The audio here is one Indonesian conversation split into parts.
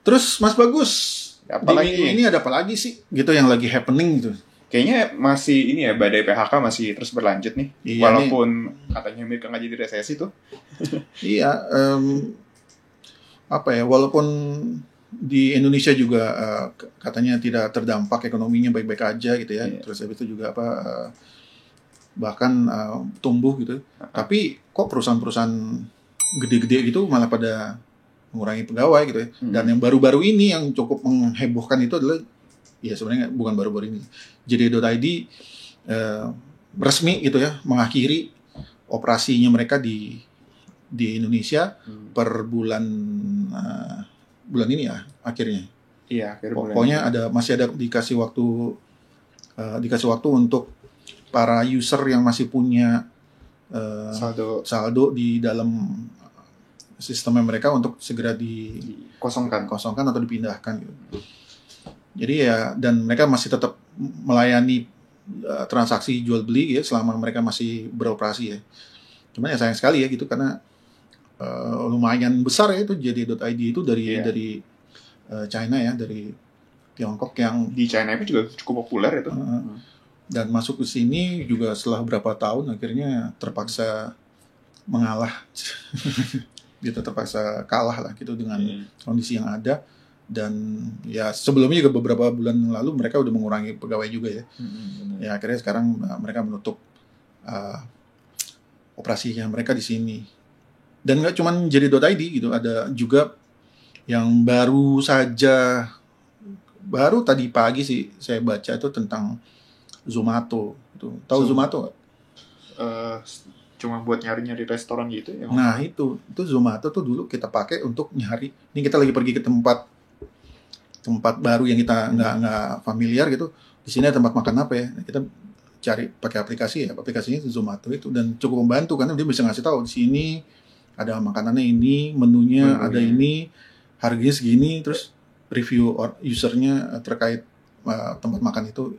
Terus Mas Bagus, Apalagi di minggu ini ada apa lagi sih gitu yang lagi happening gitu? kayaknya masih ini ya, badai PHK masih terus berlanjut nih. Iya, Walaupun katanya Amerika nggak jadi resesi tuh. Iya, apa ya? Walaupun di Indonesia juga katanya tidak terdampak, ekonominya baik-baik aja gitu ya. Iya. Terus habis itu juga bahkan tumbuh gitu. Tapi kok perusahaan-perusahaan gede-gede gitu malah pada mengurangi pegawai gitu ya. Dan yang baru-baru ini yang cukup menghebohkan itu adalah, ya sebenarnya bukan baru-baru ini, JD.id resmi gitu ya mengakhiri operasinya mereka di Indonesia per bulan ini ya akhirnya. Iya, akhir bulan. Pokoknya masih ada dikasih waktu untuk para user yang masih punya saldo di dalam sistemnya mereka untuk segera dikosongkan atau dipindahkan gitu. Jadi ya, dan mereka masih tetap melayani transaksi jual beli ya selama mereka masih beroperasi ya. Cuman ya sayang sekali ya gitu karena lumayan besar ya itu JD.id itu dari China ya, dari Tiongkok yang di China itu juga cukup populer itu. Dan masuk ke sini juga setelah berapa tahun akhirnya terpaksa mengalah. Gitu, terpaksa kalah lah gitu dengan kondisi yang ada. Dan ya sebelumnya juga beberapa bulan lalu mereka udah mengurangi pegawai juga ya. Ya akhirnya sekarang mereka menutup operasinya mereka di sini. Dan nggak cuma JD.id gitu, ada juga yang baru tadi pagi sih saya baca itu tentang Zomato. Tahu Zomato nggak? Cuma buat nyari-nyari restoran gitu ya. Nah itu Zomato tuh dulu kita pakai untuk nyari. Ini kita lagi pergi ke tempat baru yang kita nggak familiar gitu. Di sini ada tempat makan apa ya? Kita cari pakai aplikasi ya. Aplikasinya itu Zomato itu, dan cukup membantu karena dia bisa ngasih tahu di sini ada makanannya ini, menunya ada ini, harganya segini, terus review usernya terkait tempat makan itu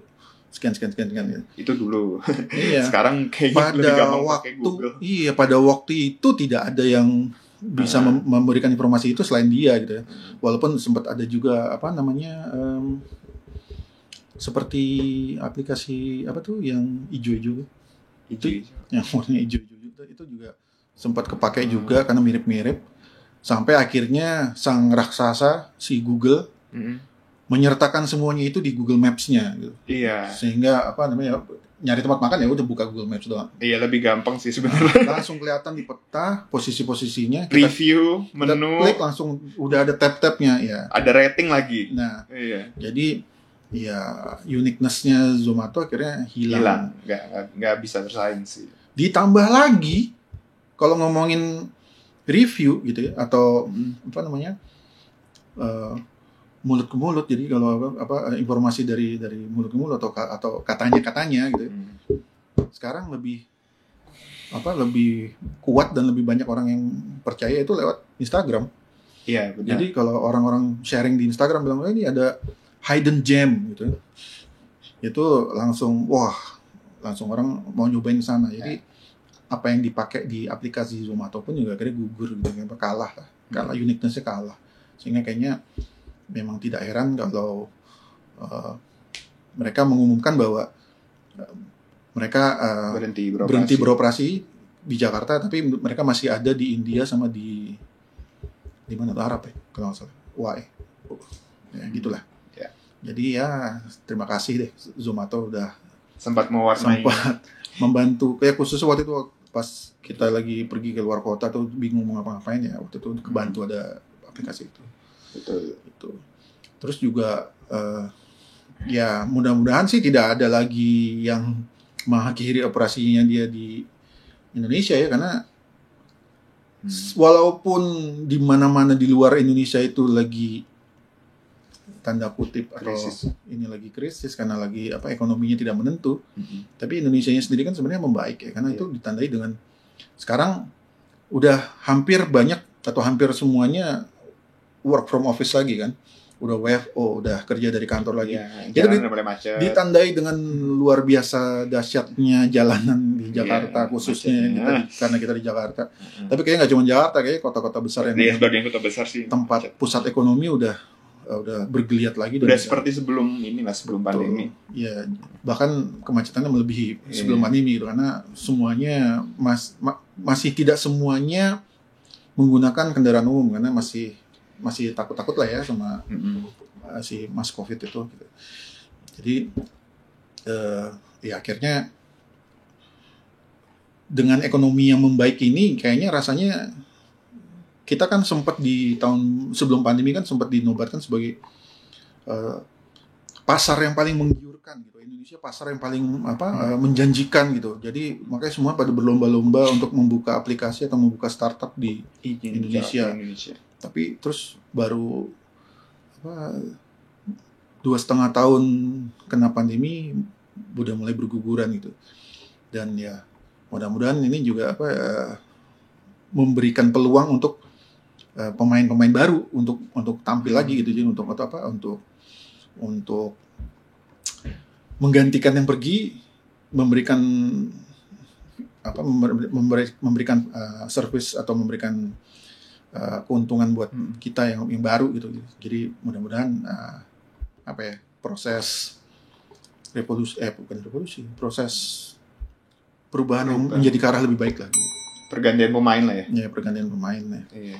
sekian gitu. Itu dulu. Iya. Sekarang kayaknya lebih gampang pakai Google. Iya, pada waktu itu tidak ada yang bisa memberikan informasi itu selain dia gitu ya. Walaupun sempat ada juga seperti aplikasi apa tuh yang hijau-hijau itu, yang warnanya hijau-hijau itu juga sempat kepakai juga karena mirip-mirip, sampai akhirnya sang raksasa si Google menyertakan semuanya itu di Google Maps-nya gitu. Iya. Sehingga nyari tempat makan ya udah buka Google Maps doang. Iya, lebih gampang sih sebenarnya. Langsung kelihatan di peta posisi-posisinya. Review, menu. Klik langsung udah ada tab-tabnya ya. Ada rating lagi. Nah, iya. Jadi ya uniqueness-nya Zomato akhirnya hilang. Nggak bisa bersaing sih. Ditambah lagi kalau ngomongin review gitu ya, atau mulut ke mulut, jadi kalau informasi dari mulut ke mulut atau katanya gitu ya. Sekarang lebih kuat dan lebih banyak orang yang percaya itu lewat Instagram. Iya, benar. Jadi kalau orang-orang sharing di Instagram bilang ini ada hidden gem gitu, itu langsung orang mau nyobain sana. Jadi apa yang dipakai di aplikasi Zomato pun juga akhirnya gugur gitu, kalah, uniqueness-nya kalah. Sehingga kayaknya memang tidak heran kalau mereka mengumumkan bahwa mereka berhenti beroperasi di Jakarta, tapi mereka masih ada di India sama di mana tuh, Arab ya kalau nggak salah, ya gitulah. Ya. Jadi ya terima kasih deh Zomato udah sempat membantu. Kayak khusus waktu itu pas kita lagi pergi ke luar kota tuh bingung mau ngapa-ngapain ya, waktu itu kebantu ada aplikasi itu. Betul. Itu. Terus juga ya mudah-mudahan sih tidak ada lagi yang mengakhiri operasinya dia di Indonesia ya, karena walaupun di mana-mana di luar Indonesia itu lagi tanda kutip krisis. Atau ini lagi krisis karena lagi ekonominya tidak menentu, tapi Indonesianya sendiri kan sebenarnya membaik ya, karena itu ditandai dengan sekarang udah hampir semuanya work from office lagi kan, udah WFO, udah kerja dari kantor lagi. Itu ditandai dengan luar biasa dahsyatnya jalanan di Jakarta khususnya karena kita di Jakarta. Tapi kayaknya nggak cuma Jakarta, kayaknya kota-kota besar yang sebagian kota besar sih tempat pusat ekonomi udah udah bergeliat lagi. Udah seperti sebelum pandemi. Ya, bahkan kemacetannya melebihi sebelum pandemi gitu, karena semuanya masih tidak semuanya menggunakan kendaraan umum, karena masih takut-takut lah ya sama si Mas Covid itu gitu. Jadi ya akhirnya dengan ekonomi yang membaik ini kayaknya rasanya kita kan sempat di tahun sebelum pandemi kan sempat dinobatkan sebagai pasar yang paling menggiurkan gitu. Indonesia pasar yang paling menjanjikan gitu. Jadi makanya semua pada berlomba-lomba untuk membuka aplikasi atau membuka startup di Indonesia. Tapi terus baru 2,5 tahun kena pandemi udah mulai berguguran gitu. Dan ya mudah-mudahan ini juga memberikan peluang untuk pemain-pemain baru untuk tampil lagi gitu, jadi untuk menggantikan yang pergi, memberikan service atau memberikan keuntungan buat kita yang baru gitu. Jadi mudah-mudahan proses perubahan menjadi ke arah lebih baik lah gitu. Pergantian pemain lah ya. Ya, pergantian pemain ya. Iya.